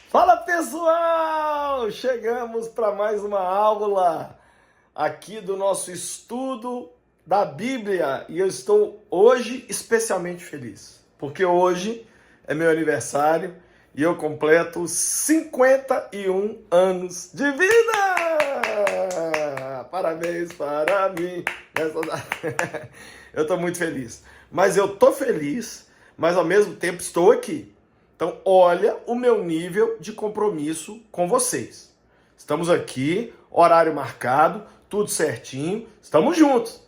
Fala pessoal! Chegamos para mais uma aula aqui do nosso estudo da Bíblia e eu estou hoje especialmente feliz, porque hoje é meu aniversário e eu completo 51 anos de vida! Parabéns para mim! Eu estou muito feliz, mas eu estou feliz, mas ao mesmo tempo estou aqui. Então, olha o meu nível de compromisso com vocês. Estamos aqui, horário marcado, tudo certinho, estamos juntos.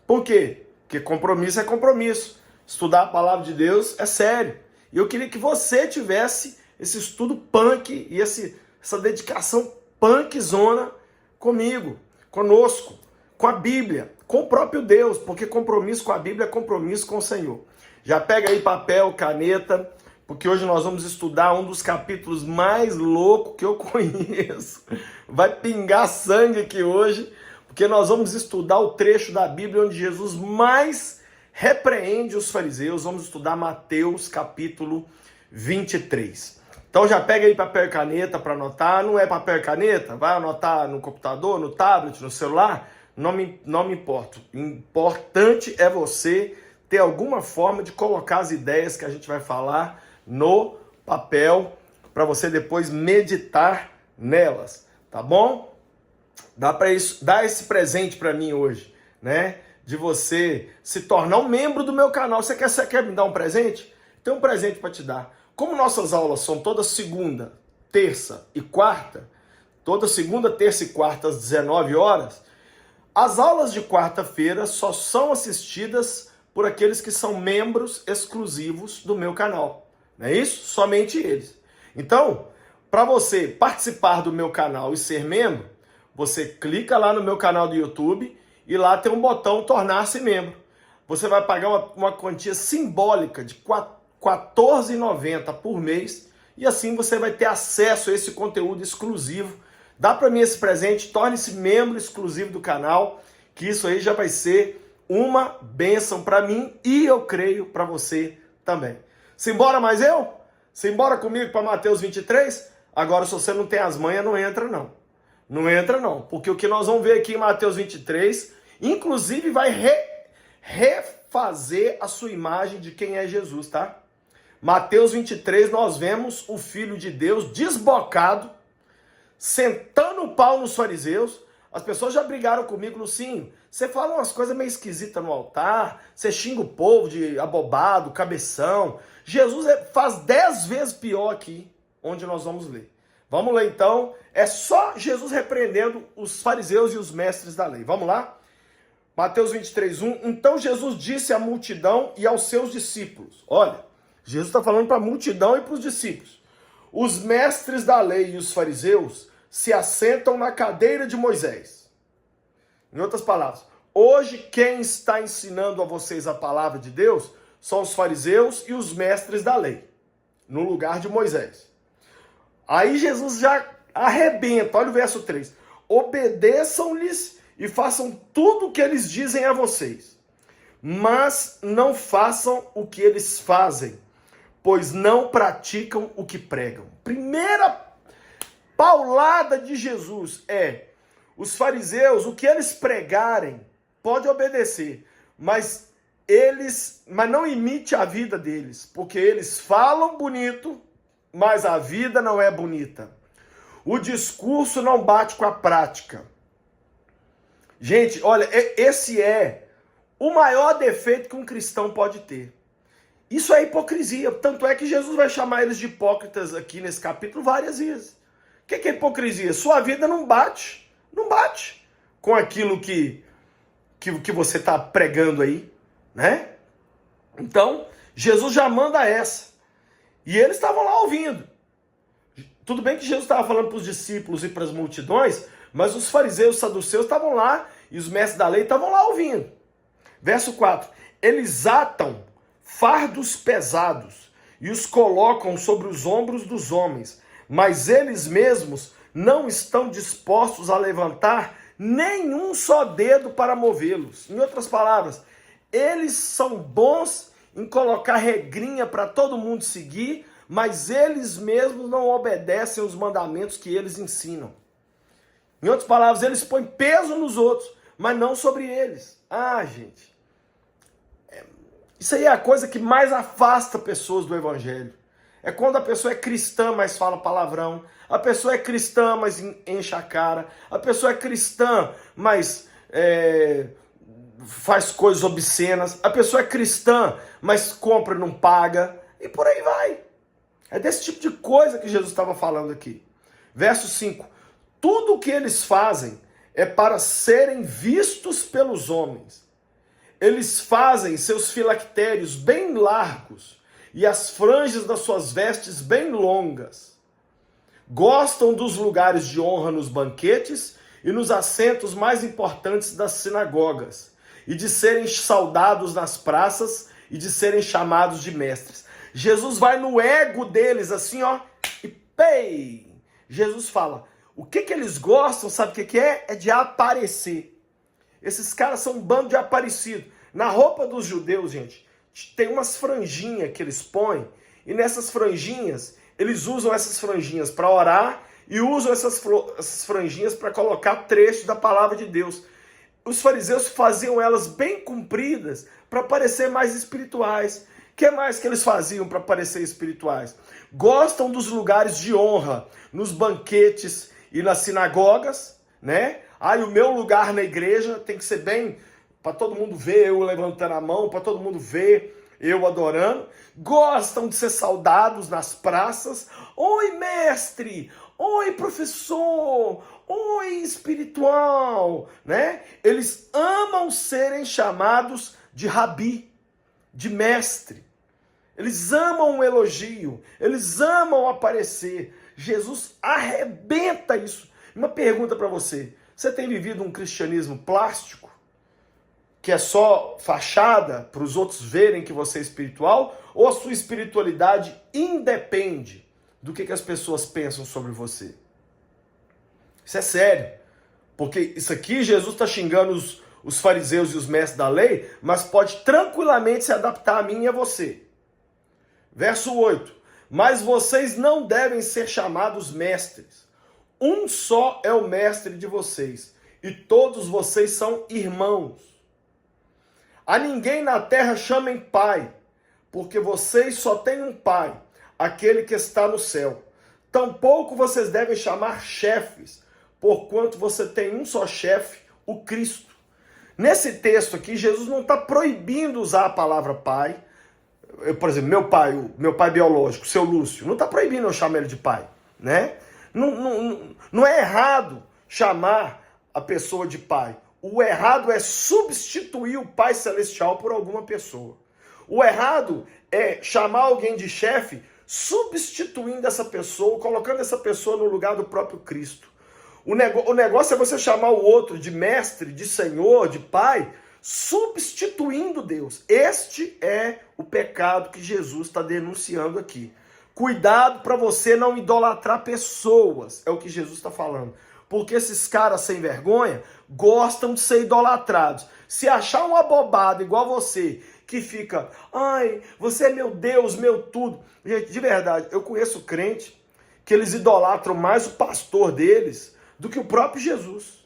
Por quê? Porque compromisso é compromisso. Estudar a palavra de Deus é sério. E eu queria que você tivesse esse estudo punk e essa dedicação punkzona comigo, conosco, com a Bíblia, com o próprio Deus, porque compromisso com a Bíblia é compromisso com o Senhor. Já pega aí papel, caneta, porque hoje nós vamos estudar um dos capítulos mais loucos que eu conheço. Vai pingar sangue aqui hoje, porque nós vamos estudar o trecho da Bíblia onde Jesus mais repreende os fariseus. Vamos estudar Mateus capítulo 23. Então já pega aí papel e caneta para anotar. Não é papel e caneta? Vai anotar no computador, no tablet, no celular? Não me importa. O importante é você ter alguma forma de colocar as ideias que a gente vai falar no papel, para você depois meditar nelas, tá bom? Dá para dar esse presente para mim hoje, né? De você se tornar um membro do meu canal. Você quer me dar um presente? Tem um presente para te dar. Como nossas aulas são toda segunda, terça e quarta, toda segunda, terça e quarta às 19 horas, as aulas de quarta-feira só são assistidas por aqueles que são membros exclusivos do meu canal. Não é isso? Somente eles. Então, para você participar do meu canal e ser membro, você clica lá no meu canal do YouTube e lá tem um botão tornar-se membro. Você vai pagar uma quantia simbólica de R$ 14,90 por mês e assim você vai ter acesso a esse conteúdo exclusivo. Dá para mim esse presente, torne-se membro exclusivo do canal, que isso aí já vai ser uma bênção para mim e eu creio para você também. Simbora mais eu? Simbora comigo para Mateus 23? Agora, se você não tem as manhas, não entra não. Não entra não, porque o que nós vamos ver aqui em Mateus 23, inclusive vai refazer a sua imagem de quem é Jesus, tá? Mateus 23, nós vemos o Filho de Deus desbocado, sentando o pau nos fariseus. As pessoas já brigaram comigo, Lucinho. Você fala umas coisas meio esquisitas no altar, você xinga o povo de abobado, cabeção. Jesus faz 10 vezes pior aqui, onde nós vamos ler. Vamos ler então, é só Jesus repreendendo os fariseus e os mestres da lei. Vamos lá? Mateus 23, 1. Então Jesus disse à multidão e aos seus discípulos. Olha, Jesus está falando para a multidão e para os discípulos. Os mestres da lei e os fariseus se assentam na cadeira de Moisés. Em outras palavras, hoje quem está ensinando a vocês a palavra de Deus são os fariseus e os mestres da lei, no lugar de Moisés. Aí Jesus já arrebenta, olha o verso 3. Obedeçam-lhes e façam tudo o que eles dizem a vocês, mas não façam o que eles fazem, pois não praticam o que pregam. Primeira paulada de Jesus é: os fariseus, o que eles pregarem, pode obedecer, mas não imite a vida deles, porque eles falam bonito, mas a vida não é bonita. O discurso não bate com a prática. Gente, olha, esse é o maior defeito que um cristão pode ter. Isso é hipocrisia, tanto é que Jesus vai chamar eles de hipócritas aqui nesse capítulo várias vezes. O que é hipocrisia? Sua vida não bate com aquilo que você está pregando aí, né? Então, Jesus já manda essa. E eles estavam lá ouvindo. Tudo bem que Jesus estava falando para os discípulos e para as multidões, mas os fariseus e saduceus estavam lá e os mestres da lei estavam lá ouvindo. Verso 4. Eles atam fardos pesados e os colocam sobre os ombros dos homens, mas eles mesmos não estão dispostos a levantar nenhum só dedo para movê-los. Em outras palavras, eles são bons em colocar regrinha para todo mundo seguir, mas eles mesmos não obedecem os mandamentos que eles ensinam. Em outras palavras, eles põem peso nos outros, mas não sobre eles. Gente, isso aí é a coisa que mais afasta pessoas do evangelho. É quando a pessoa é cristã, mas fala palavrão. A pessoa é cristã, mas enche a cara. A pessoa é cristã, mas faz coisas obscenas. A pessoa é cristã, mas compra e não paga. E por aí vai. É desse tipo de coisa que Jesus estava falando aqui. Verso 5. Tudo o que eles fazem é para serem vistos pelos homens. Eles fazem seus filactérios bem largos e as franjas das suas vestes bem longas. Gostam dos lugares de honra nos banquetes e nos assentos mais importantes das sinagogas, e de serem saudados nas praças e de serem chamados de mestres. Jesus vai no ego deles assim, e pei! Jesus fala, o que eles gostam, sabe o que é? É de aparecer. Esses caras são um bando de aparecidos. Na roupa dos judeus, gente, tem umas franjinhas que eles põem, e nessas franjinhas, eles usam essas franjinhas para orar e usam essas franjinhas para colocar trechos da palavra de Deus. Os fariseus faziam elas bem compridas para parecer mais espirituais. O que mais que eles faziam para parecer espirituais? Gostam dos lugares de honra, nos banquetes e nas sinagogas, né? O meu lugar na igreja tem que ser bem, para todo mundo ver eu levantando a mão, para todo mundo ver eu adorando. Gostam de ser saudados nas praças. Oi, mestre! Oi, professor! Oi, espiritual! Né? Eles amam serem chamados de rabi, de mestre. Eles amam o elogio, eles amam aparecer. Jesus arrebenta isso. Uma pergunta para você. Você tem vivido um cristianismo plástico? Que é só fachada para os outros verem que você é espiritual? Ou a sua espiritualidade independe do que as pessoas pensam sobre você? Isso é sério. Porque isso aqui, Jesus está xingando os fariseus e os mestres da lei, mas pode tranquilamente se adaptar a mim e a você. Verso 8. Mas vocês não devem ser chamados mestres. Um só é o mestre de vocês, e todos vocês são irmãos. A ninguém na terra chamem pai, porque vocês só têm um pai, aquele que está no céu. Tampouco vocês devem chamar chefes, porquanto você tem um só chefe, o Cristo. Nesse texto aqui, Jesus não está proibindo usar a palavra pai. Por exemplo, meu pai biológico, seu Lúcio, não está proibindo eu chamar ele de pai, né? Não é errado chamar a pessoa de pai. O errado é substituir o Pai Celestial por alguma pessoa. O errado é chamar alguém de chefe, substituindo essa pessoa, colocando essa pessoa no lugar do próprio Cristo. O negócio é você chamar o outro de mestre, de senhor, de pai, substituindo Deus. Este é o pecado que Jesus está denunciando aqui. Cuidado para você não idolatrar pessoas, é o que Jesus está falando. Porque esses caras sem vergonha gostam de ser idolatrados. Se achar um abobado igual você, que fica, você é meu Deus, meu tudo. Gente, de verdade, eu conheço crente que eles idolatram mais o pastor deles do que o próprio Jesus.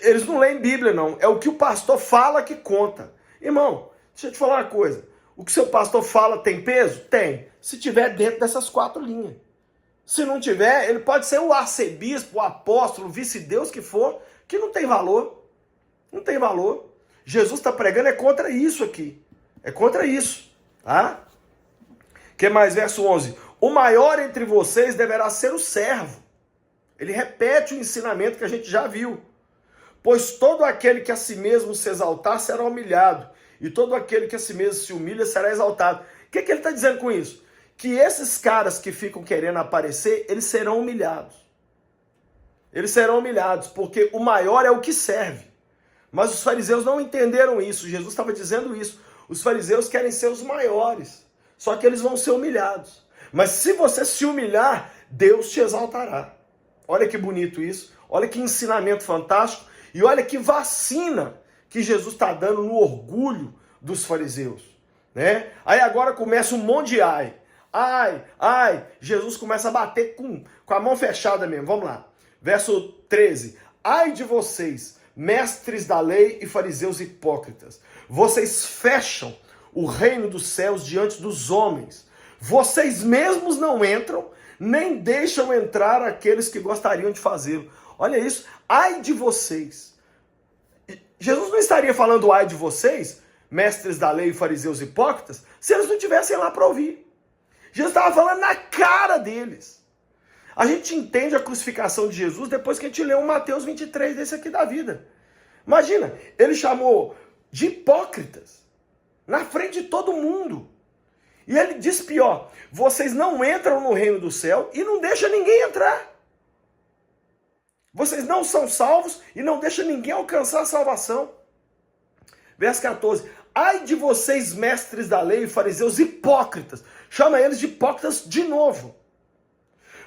Eles não leem Bíblia, não. É o que o pastor fala que conta. Irmão, deixa eu te falar uma coisa. O que seu pastor fala tem peso? Tem. Se tiver dentro dessas 4 linhas. Se não tiver, ele pode ser o arcebispo, o apóstolo, o vice-deus que for, que não tem valor. Não tem valor. Jesus está pregando contra isso aqui. É contra isso. Tá? Que mais? Verso 11. O maior entre vocês deverá ser o servo. Ele repete o ensinamento que a gente já viu. Pois todo aquele que a si mesmo se exaltar será humilhado. E todo aquele que a si mesmo se humilha será exaltado. O que ele está dizendo com isso? Que esses caras que ficam querendo aparecer, eles serão humilhados. Eles serão humilhados, porque o maior é o que serve. Mas os fariseus não entenderam isso. Jesus estava dizendo isso. Os fariseus querem ser os maiores. Só que eles vão ser humilhados. Mas se você se humilhar, Deus te exaltará. Olha que bonito isso. Olha que ensinamento fantástico. E olha que vacina que Jesus está dando no orgulho dos fariseus. Né? Aí agora começa um monte de ai. ai, ai. Jesus começa a bater com a mão fechada mesmo. Vamos lá. Verso 13. Ai de vocês, mestres da lei e fariseus hipócritas. Vocês fecham o reino dos céus diante dos homens. Vocês mesmos não entram, nem deixam entrar aqueles que gostariam de fazê-lo. Olha isso. Ai de vocês. Jesus não estaria falando ai de vocês, mestres da lei e fariseus hipócritas, se eles não estivessem lá para ouvir. Jesus estava falando na cara deles. A gente entende a crucificação de Jesus depois que a gente lê um Mateus 23 desse aqui da vida. Imagina, ele chamou de hipócritas na frente de todo mundo. E ele diz pior, vocês não entram no reino do céu e não deixam ninguém entrar. Vocês não são salvos e não deixam ninguém alcançar a salvação. Verso 14. Ai de vocês, mestres da lei e fariseus hipócritas. Chama eles de hipócritas de novo.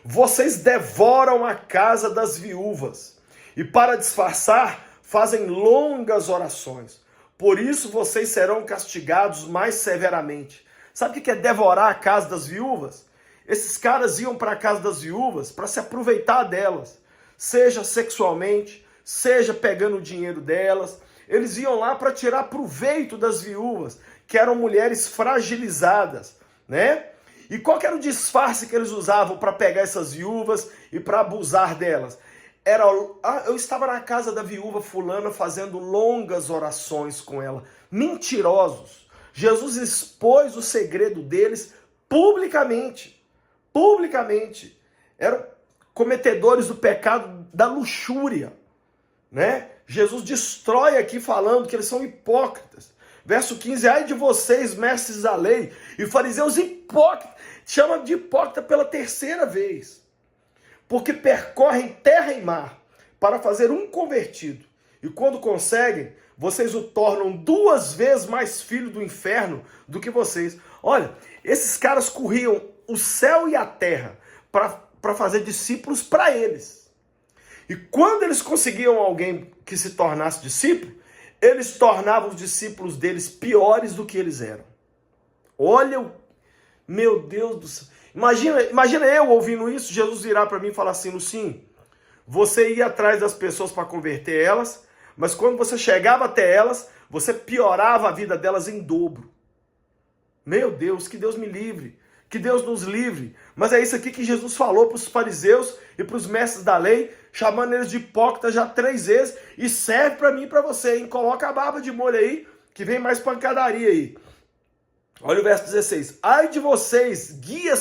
Vocês devoram a casa das viúvas e para disfarçar fazem longas orações. Por isso vocês serão castigados mais severamente. Sabe o que é devorar a casa das viúvas? Esses caras iam para a casa das viúvas para se aproveitar delas. Seja sexualmente, seja pegando o dinheiro delas. Eles iam lá para tirar proveito das viúvas, que eram mulheres fragilizadas, né? E qual que era o disfarce que eles usavam para pegar essas viúvas e para abusar delas? Era, eu estava na casa da viúva fulana fazendo longas orações com ela. Mentirosos. Jesus expôs o segredo deles publicamente. Publicamente. Eram cometedores do pecado da luxúria, né? Jesus destrói aqui falando que eles são hipócritas. Verso 15, ai de vocês, mestres da lei e fariseus hipócritas. Chama de hipócrita pela terceira vez. Porque percorrem terra e mar para fazer um convertido. E quando conseguem, vocês o tornam 2 vezes mais filho do inferno do que vocês. Olha, esses caras corriam o céu e a terra para fazer discípulos para eles. E quando eles conseguiam alguém que se tornasse discípulo, eles tornavam os discípulos deles piores do que eles eram. Olha, meu Deus do céu. Imagina eu ouvindo isso, Jesus virar para mim e falar assim, Lucinho, você ia atrás das pessoas para converter elas, mas quando você chegava até elas, você piorava a vida delas em dobro. Meu Deus, que Deus me livre. Que Deus nos livre. Mas é isso aqui que Jesus falou para os fariseus e para os mestres da lei, chamando eles de hipócritas já 3 vezes, e serve para mim e para você, hein? Coloca a barba de molho aí, que vem mais pancadaria aí. Olha o verso 16. Ai de vocês, guias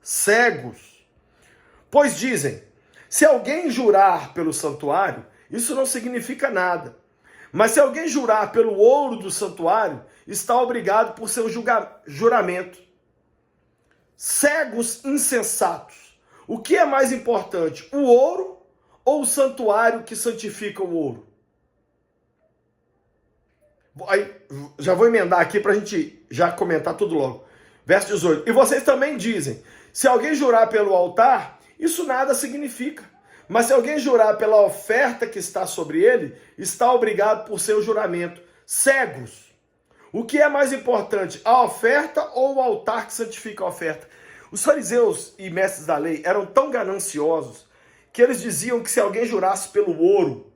cegos. Pois dizem, se alguém jurar pelo santuário, isso não significa nada. Mas se alguém jurar pelo ouro do santuário, está obrigado por seu juramento. Cegos insensatos. O que é mais importante, o ouro ou o santuário que santifica o ouro? Aí, já vou emendar aqui para a gente já comentar tudo logo. Verso 18. E vocês também dizem, se alguém jurar pelo altar, isso nada significa. Mas se alguém jurar pela oferta que está sobre ele, está obrigado por seu juramento. Cegos. O que é mais importante, a oferta ou o altar que santifica a oferta? Os fariseus e mestres da lei eram tão gananciosos que eles diziam que se alguém jurasse pelo ouro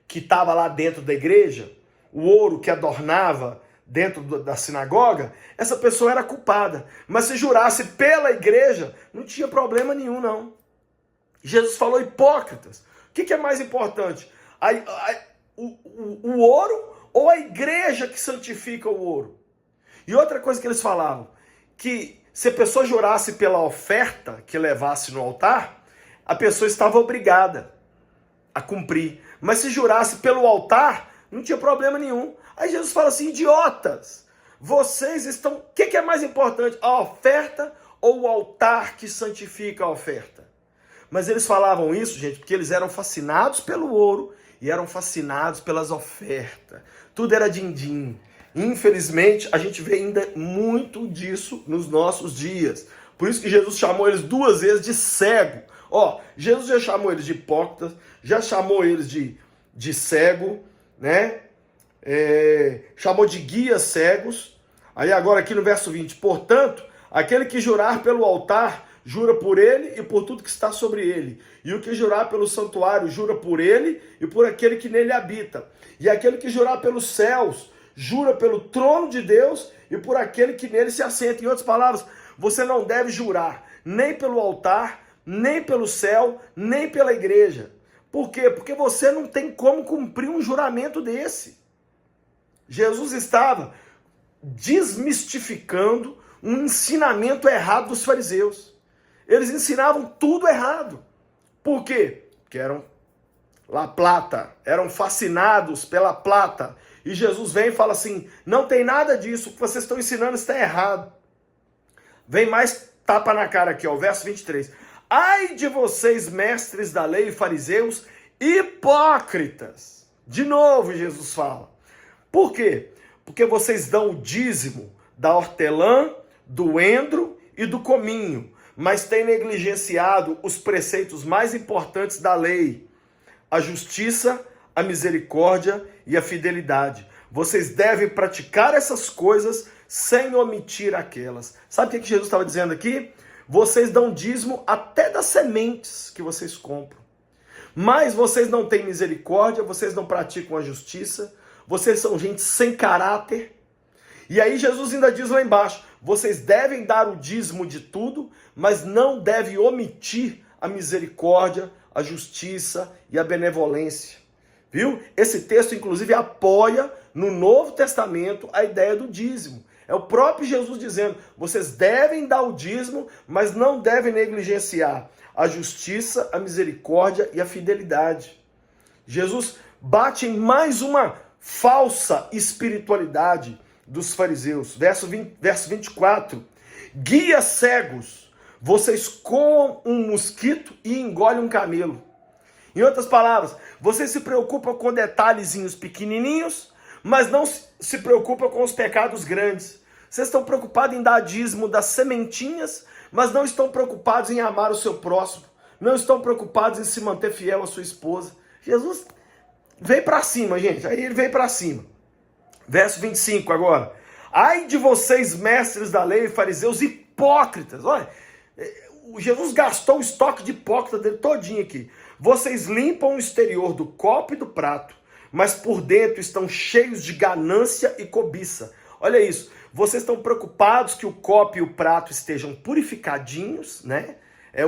que estava lá dentro da igreja, o ouro que adornava dentro da sinagoga, essa pessoa era culpada. Mas se jurasse pela igreja, não tinha problema nenhum, não. Jesus falou hipócritas. O que é mais importante? O ouro ou a igreja que santifica o ouro? E outra coisa que eles falavam, que se a pessoa jurasse pela oferta que levasse no altar, a pessoa estava obrigada a cumprir. Mas se jurasse pelo altar, não tinha problema nenhum. Aí Jesus fala assim, idiotas, vocês estão... O que é mais importante, a oferta ou o altar que santifica a oferta? Mas eles falavam isso, gente, porque eles eram fascinados pelo ouro e eram fascinados pelas ofertas. Tudo era din-din. Infelizmente, a gente vê ainda muito disso nos nossos dias. Por isso que Jesus chamou eles 2 vezes de cego. Ó, Jesus já chamou eles de hipócritas, já chamou eles de cego, né? Chamou de guias cegos. Aí agora aqui no verso 20, portanto, aquele que jurar pelo altar, jura por ele e por tudo que está sobre ele. E o que jurar pelo santuário, jura por ele e por aquele que nele habita. E aquele que jurar pelos céus, jura pelo trono de Deus e por aquele que nele se assenta. Em outras palavras, você não deve jurar nem pelo altar, nem pelo céu, nem pela igreja. Por quê? Porque você não tem como cumprir um juramento desse. Jesus estava desmistificando um ensinamento errado dos fariseus. Eles ensinavam tudo errado. Por quê? Porque eram La Plata, eram fascinados pela plata. E Jesus vem e fala assim, não tem nada disso, o que vocês estão ensinando está errado. Vem mais tapa na cara aqui, ó, o verso 23. Ai de vocês, mestres da lei e fariseus, hipócritas. De novo Jesus fala. Por quê? Porque vocês dão o dízimo da hortelã, do endro e do cominho, mas têm negligenciado os preceitos mais importantes da lei, a justiça, a misericórdia e a fidelidade. Vocês devem praticar essas coisas sem omitir aquelas. Sabe o que Jesus estava dizendo aqui? Vocês dão dízimo até das sementes que vocês compram. Mas vocês não têm misericórdia, vocês não praticam a justiça, vocês são gente sem caráter. E aí Jesus ainda diz lá embaixo, vocês devem dar o dízimo de tudo, mas não devem omitir a misericórdia, a justiça e a benevolência. Viu? Esse texto, inclusive, apoia no Novo Testamento a ideia do dízimo. É o próprio Jesus dizendo, vocês devem dar o dízimo, mas não devem negligenciar a justiça, a misericórdia e a fidelidade. Jesus bate em mais uma falsa espiritualidade dos fariseus. Verso 24. Guias cegos, vocês coam um mosquito e engolem um camelo. Em outras palavras, vocês se preocupam com detalhezinhos pequenininhos, mas não se preocupam com os pecados grandes. Vocês estão preocupados em dar dízimo das sementinhas, mas não estão preocupados em amar o seu próximo. Não estão preocupados em se manter fiel à sua esposa. Jesus veio para cima, gente. Aí ele veio para cima. Verso 25 agora. Ai de vocês, mestres da lei, fariseus hipócritas. Olha, Jesus gastou o estoque de hipócrita dele todinho aqui. Vocês limpam o exterior do copo e do prato, mas por dentro estão cheios de ganância e cobiça. Olha isso. Vocês estão preocupados que o copo e o prato estejam purificadinhos, né?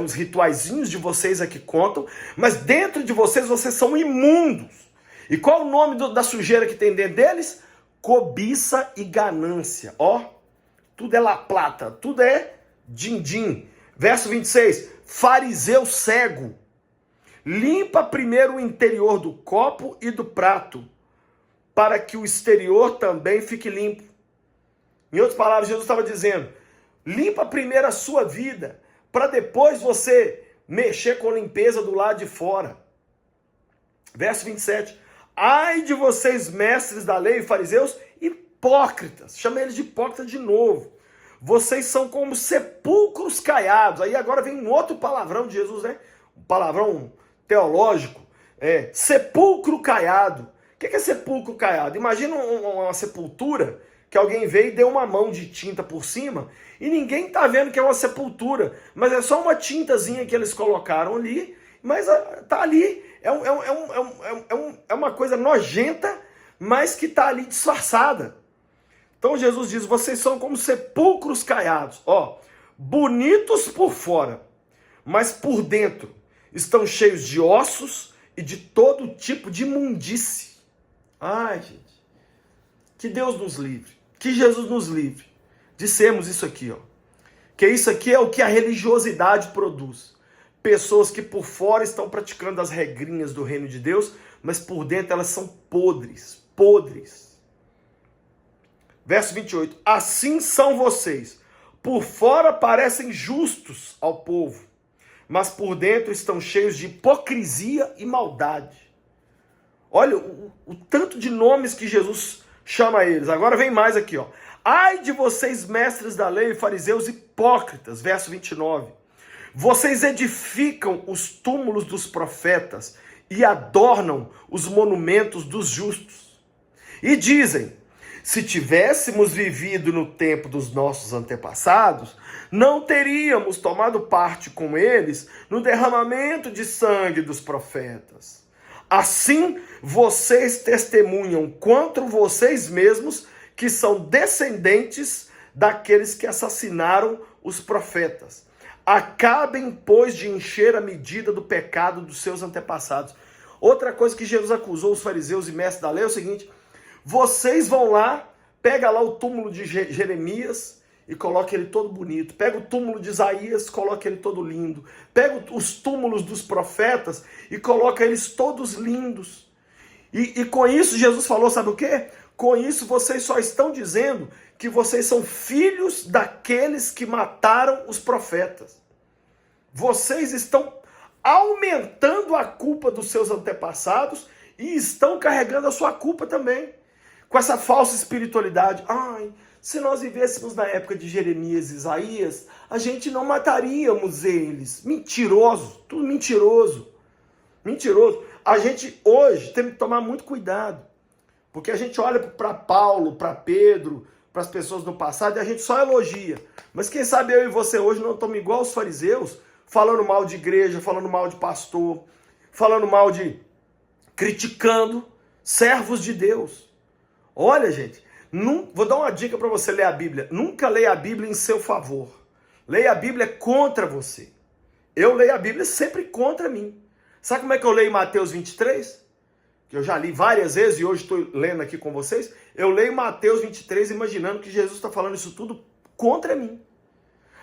Os rituaizinhos de vocês aqui contam, mas dentro de vocês, vocês são imundos. E qual o nome da sujeira que tem dentro deles? Cobiça e ganância. Ó, tudo é La Plata, tudo é din-din. Verso 26, fariseu cego. Limpa primeiro o interior do copo e do prato, para que o exterior também fique limpo. Em outras palavras, Jesus estava dizendo, limpa primeiro a sua vida, para depois você mexer com a limpeza do lado de fora. Verso 27. Ai de vocês, mestres da lei e fariseus, hipócritas. Chama eles de hipócritas de novo. Vocês são como sepulcros caiados. Aí agora vem um outro palavrão de Jesus, né? Um palavrão teológico. Sepulcro caiado. O que é sepulcro caiado? Imagina uma sepultura que alguém veio e deu uma mão de tinta por cima e ninguém está vendo que é uma sepultura, mas é só uma tintazinha que eles colocaram ali, mas está ali. É uma coisa nojenta, mas que está ali disfarçada. Então Jesus diz, vocês são como sepulcros caiados, ó, bonitos por fora, mas por dentro estão cheios de ossos e de todo tipo de imundície. Ai, gente, que Deus nos livre, que Jesus nos livre de sermos isso aqui, ó. Que isso aqui é o que a religiosidade produz. Pessoas que por fora estão praticando as regrinhas do reino de Deus, mas por dentro elas são podres, podres. Verso 28. Assim são vocês. Por fora parecem justos ao povo, mas por dentro estão cheios de hipocrisia e maldade. Olha o tanto de nomes que Jesus chama eles. Agora vem mais aqui, ó. Ai de vocês, mestres da lei, fariseus hipócritas. Verso 29. Vocês edificam os túmulos dos profetas e adornam os monumentos dos justos. E dizem, Se tivéssemos vivido no tempo dos nossos antepassados, não teríamos tomado parte com eles no derramamento de sangue dos profetas. Assim, vocês testemunham contra vocês mesmos que são descendentes daqueles que assassinaram os profetas. Acabem, pois, de encher a medida do pecado dos seus antepassados. Outra coisa que Jesus acusou os fariseus e mestres da lei é o seguinte: vocês vão lá, pega lá o túmulo de Jeremias e coloca ele todo bonito. Pega o túmulo de Isaías, coloca ele todo lindo. Pega os túmulos dos profetas e coloca eles todos lindos. E com isso Jesus falou, sabe o quê? Com isso vocês só estão dizendo que vocês são filhos daqueles que mataram os profetas. Vocês estão aumentando a culpa dos seus antepassados e estão carregando a sua culpa também. Com essa falsa espiritualidade. Ai, se nós vivêssemos na época de Jeremias e Isaías, a gente não mataríamos eles. Mentiroso, tudo mentiroso. Mentiroso. A gente hoje tem que tomar muito cuidado. Porque a gente olha para Paulo, para Pedro, para as pessoas do passado e a gente só elogia. Mas quem sabe eu e você hoje não estamos igual aos fariseus, falando mal de igreja, falando mal de pastor, falando mal de... criticando servos de Deus. Olha, gente, vou dar uma dica para você ler a Bíblia. Nunca leia a Bíblia em seu favor. Leia a Bíblia contra você. Eu leio a Bíblia sempre contra mim. Sabe como é que eu leio Mateus 23? Que eu já li várias vezes e hoje estou lendo aqui com vocês. Eu leio Mateus 23 imaginando que Jesus está falando isso tudo contra mim.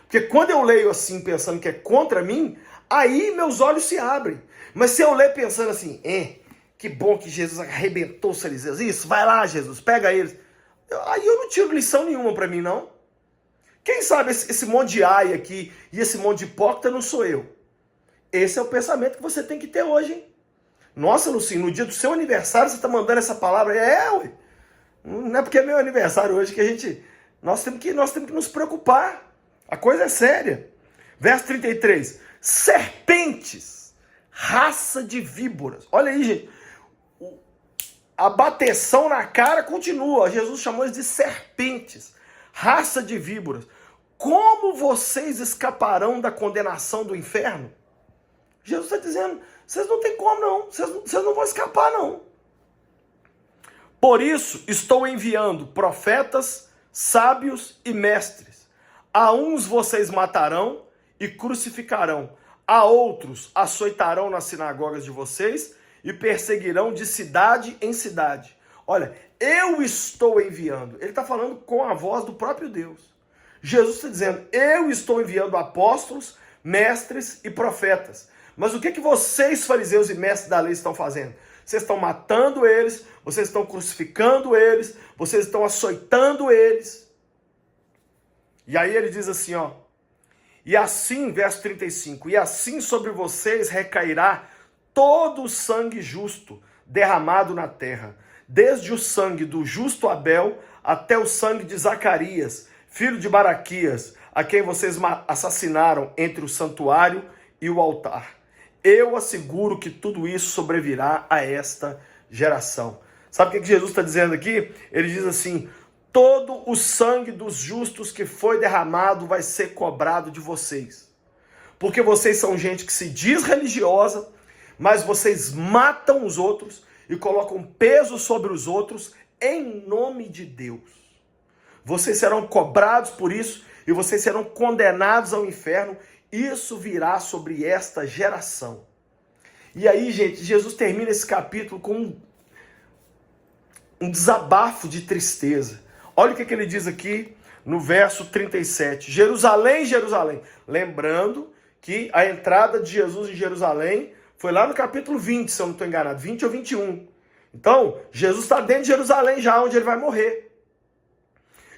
Porque quando eu leio assim, pensando que é contra mim, aí meus olhos se abrem. Mas se eu ler pensando assim, que bom que Jesus arrebentou os fariseus. Isso, vai lá, Jesus, pega eles. Aí eu não tiro lição nenhuma para mim, não. Quem sabe esse monte de ai aqui e esse monte de hipócrita não sou eu. Esse é o pensamento que você tem que ter hoje, hein? Nossa, Lucinho, no dia do seu aniversário você está mandando essa palavra. Ué. Não é porque é meu aniversário hoje que nós temos que nos preocupar. A coisa é séria. Verso 33. Serpentes, raça de víboras. Olha aí, gente. A bateção na cara continua. Jesus chamou eles de serpentes, raça de víboras. Como vocês escaparão da condenação do inferno? Jesus está dizendo, vocês não tem como não, vocês não vão escapar não. Por isso estou enviando profetas, sábios e mestres. A uns vocês matarão e crucificarão, a outros açoitarão nas sinagogas de vocês e perseguirão de cidade em cidade. Olha, eu estou enviando. Ele está falando com a voz do próprio Deus. Jesus está dizendo, eu estou enviando apóstolos, mestres e profetas. Mas o que vocês, fariseus e mestres da lei, estão fazendo? Vocês estão matando eles, vocês estão crucificando eles, vocês estão açoitando eles. E aí ele diz assim, ó. E assim, verso 35, e assim sobre vocês recairá todo o sangue justo derramado na terra, desde o sangue do justo Abel até o sangue de Zacarias, filho de Baraquias, a quem vocês assassinaram entre o santuário e o altar. Eu asseguro que tudo isso sobrevirá a esta geração. Sabe o que Jesus está dizendo aqui? Ele diz assim, todo o sangue dos justos que foi derramado vai ser cobrado de vocês. Porque vocês são gente que se diz religiosa, mas vocês matam os outros e colocam peso sobre os outros em nome de Deus. Vocês serão cobrados por isso e vocês serão condenados ao inferno. Isso virá sobre esta geração. E aí, gente, Jesus termina esse capítulo com um desabafo de tristeza. Olha o que ele diz aqui no verso 37. Jerusalém, Jerusalém. Lembrando que a entrada de Jesus em Jerusalém foi lá no capítulo 20, se eu não estou enganado, 20 ou 21. Então, Jesus está dentro de Jerusalém já, onde ele vai morrer.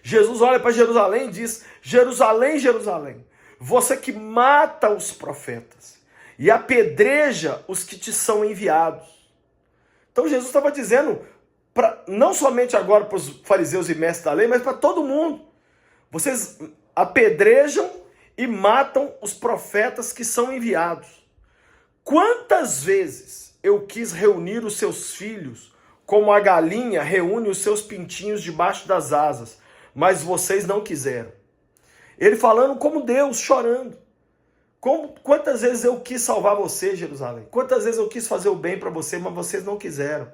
Jesus olha para Jerusalém e diz, Jerusalém, Jerusalém, você que mata os profetas e apedreja os que te são enviados. Então Jesus estava dizendo, não somente agora para os fariseus e mestres da lei, mas para todo mundo. Vocês apedrejam e matam os profetas que são enviados. Quantas vezes eu quis reunir os seus filhos como a galinha reúne os seus pintinhos debaixo das asas, mas vocês não quiseram. Ele falando como Deus, chorando. Quantas vezes eu quis salvar você, Jerusalém? Quantas vezes eu quis fazer o bem para você, mas vocês não quiseram?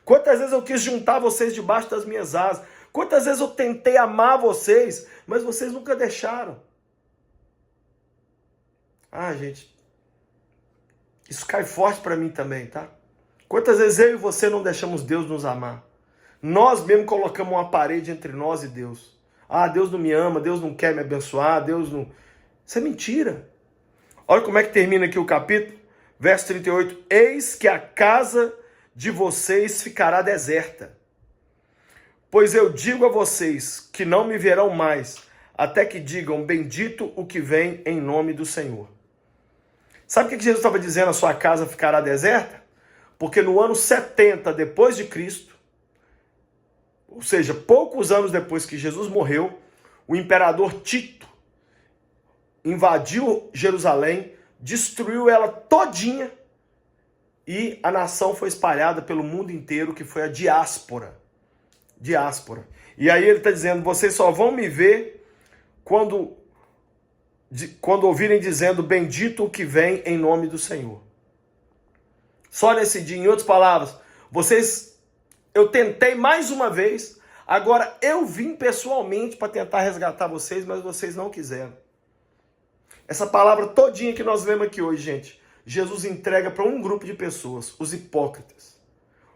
Quantas vezes eu quis juntar vocês debaixo das minhas asas? Quantas vezes eu tentei amar vocês, mas vocês nunca deixaram? Ah, gente, isso cai forte para mim também, tá? Quantas vezes eu e você não deixamos Deus nos amar? Nós mesmo colocamos uma parede entre nós e Deus. Ah, Deus não me ama, Deus não quer me abençoar, Deus não... Isso é mentira. Olha como é que termina aqui o capítulo, verso 38. Eis que a casa de vocês ficará deserta. Pois eu digo a vocês que não me verão mais, até que digam, bendito o que vem em nome do Senhor. Sabe o que Jesus estava dizendo? A sua casa ficará deserta? Porque no ano 70 depois de Cristo, ou seja, poucos anos depois que Jesus morreu, o imperador Tito invadiu Jerusalém, destruiu ela todinha e a nação foi espalhada pelo mundo inteiro, que foi a diáspora. Diáspora. E aí ele está dizendo, vocês só vão me ver quando ouvirem dizendo, bendito o que vem em nome do Senhor. Só nesse dia, em outras palavras, eu tentei mais uma vez, agora eu vim pessoalmente para tentar resgatar vocês, mas vocês não quiseram. Essa palavra todinha que nós lemos aqui hoje, gente, Jesus entrega para um grupo de pessoas, os hipócritas,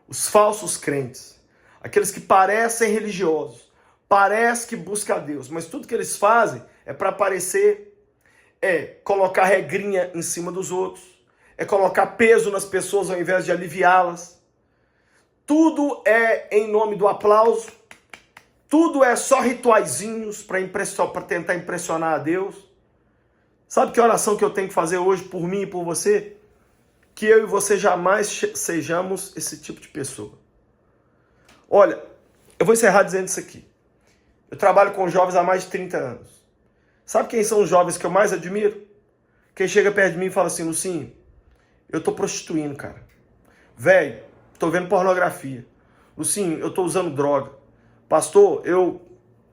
os falsos crentes, aqueles que parecem religiosos, parece que buscam a Deus, mas tudo que eles fazem é para parecer, colocar regrinha em cima dos outros, é colocar peso nas pessoas ao invés de aliviá-las. Tudo é em nome do aplauso, tudo é só rituaizinhos para tentar impressionar a Deus. Sabe que oração que eu tenho que fazer hoje por mim e por você? Que eu e você jamais sejamos esse tipo de pessoa. Olha, eu vou encerrar dizendo isso aqui. Eu trabalho com jovens há mais de 30 anos. Sabe quem são os jovens que eu mais admiro? Quem chega perto de mim e fala assim, Lucinho, eu tô prostituindo, cara. Velho, tô vendo pornografia. Lucinho, eu tô usando droga. Pastor, eu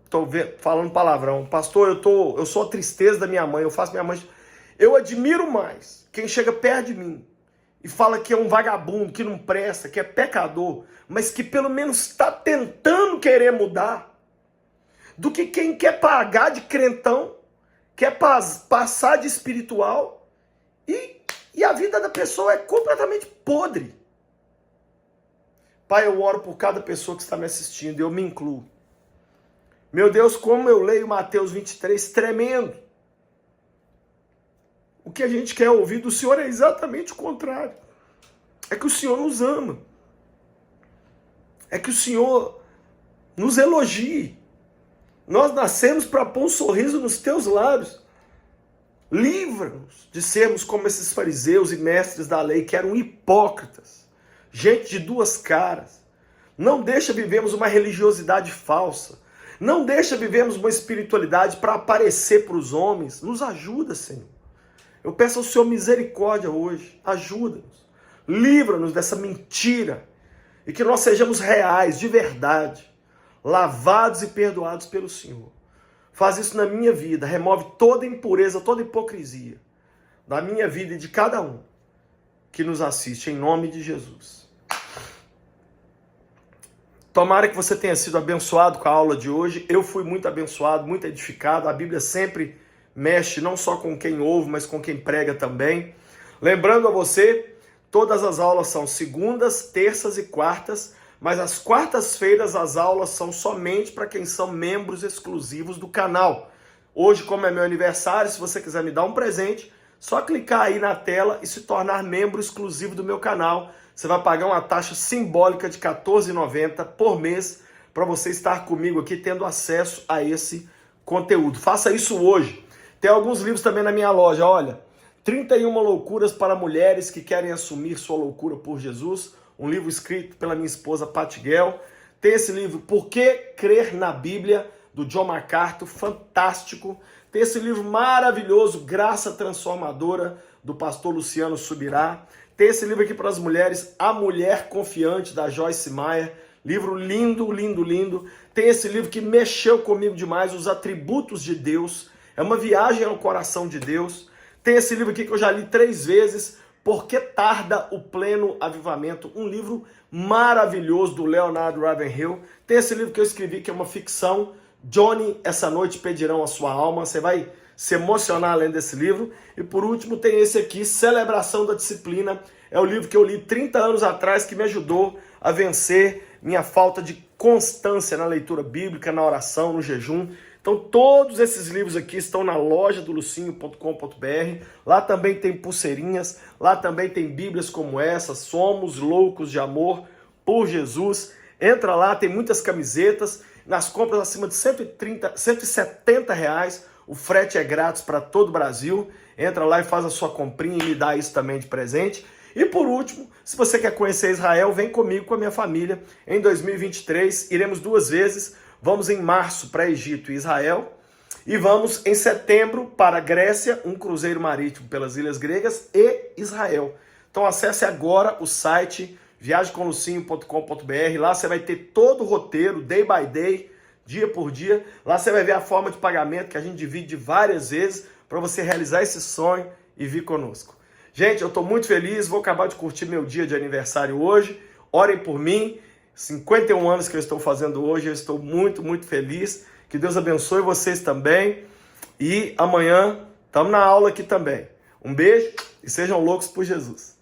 tô falando palavrão. Pastor, eu sou a tristeza da minha mãe, eu faço minha mãe... Eu admiro mais quem chega perto de mim e fala que é um vagabundo, que não presta, que é pecador, mas que pelo menos está tentando querer mudar, do que quem quer pagar de crentão, quer passar de espiritual e a vida da pessoa é completamente podre. Pai, eu oro por cada pessoa que está me assistindo, eu me incluo. Meu Deus, como eu leio Mateus 23, tremendo. O que a gente quer ouvir do Senhor é exatamente o contrário. É que o Senhor nos ama. É que o Senhor nos elogie. Nós nascemos para pôr um sorriso nos teus lábios. Livra-nos de sermos como esses fariseus e mestres da lei que eram hipócritas. Gente de duas caras. Não deixa vivermos uma religiosidade falsa. Não deixa vivermos uma espiritualidade para aparecer para os homens. Nos ajuda, Senhor. Eu peço ao Senhor misericórdia hoje. Ajuda-nos. Livra-nos dessa mentira. E que nós sejamos reais, de verdade. Lavados e perdoados pelo Senhor. Faz isso na minha vida. Remove toda impureza, toda hipocrisia. Da minha vida e de cada um que nos assiste. Em nome de Jesus. Tomara que você tenha sido abençoado com a aula de hoje. Eu fui muito abençoado, muito edificado. A Bíblia sempre mexe não só com quem ouve, mas com quem prega também. Lembrando a você, todas as aulas são segundas, terças e quartas, mas às quartas-feiras as aulas são somente para quem são membros exclusivos do canal. Hoje, como é meu aniversário, se você quiser me dar um presente, só clicar aí na tela e se tornar membro exclusivo do meu canal. Você vai pagar uma taxa simbólica de R$ 14,90 por mês para você estar comigo aqui tendo acesso a esse conteúdo. Faça isso hoje. Tem alguns livros também na minha loja, olha. 31 loucuras para mulheres que querem assumir sua loucura por Jesus. Um livro escrito pela minha esposa Pat Guel. Tem esse livro, Por que Crer na Bíblia, do John MacArthur, fantástico. Tem esse livro maravilhoso, Graça Transformadora, do pastor Luciano Subirá. Tem esse livro aqui para as mulheres, A Mulher Confiante, da Joyce Meyer. Livro lindo, lindo, lindo. Tem esse livro que mexeu comigo demais, Os Atributos de Deus. É uma viagem ao coração de Deus. Tem esse livro aqui que eu já li 3 vezes, Por que Tarda o Pleno Avivamento? Um livro maravilhoso do Leonard Ravenhill. Tem esse livro que eu escrevi que é uma ficção, Johnny, Essa Noite Pedirão a Sua Alma. Você vai se emocionar lendo esse livro. E por último tem esse aqui, Celebração da Disciplina. É o livro que eu li 30 anos atrás que me ajudou a vencer minha falta de constância na leitura bíblica, na oração, no jejum. Então todos esses livros aqui estão na loja do lucinho.com.br. Lá também tem pulseirinhas, lá também tem bíblias como essa, Somos Loucos de Amor por Jesus. Entra lá, tem muitas camisetas. Nas compras acima de 170 reais, o frete é grátis para todo o Brasil. Entra lá e faz a sua comprinha e me dá isso também de presente. E por último, se você quer conhecer Israel, vem comigo, com a minha família. Em 2023, iremos 2 vezes. Vamos em março para Egito e Israel. E vamos em setembro para Grécia, um cruzeiro marítimo pelas ilhas gregas e Israel. Então acesse agora o site viagemcomlucinho.com.br. Lá você vai ter todo o roteiro, day by day, dia por dia. Lá você vai ver a forma de pagamento que a gente divide várias vezes para você realizar esse sonho e vir conosco. Gente, eu estou muito feliz, vou acabar de curtir meu dia de aniversário hoje. Orem por mim, 51 anos que eu estou fazendo hoje, eu estou muito, muito feliz. Que Deus abençoe vocês também. E amanhã estamos na aula aqui também. Um beijo e sejam loucos por Jesus.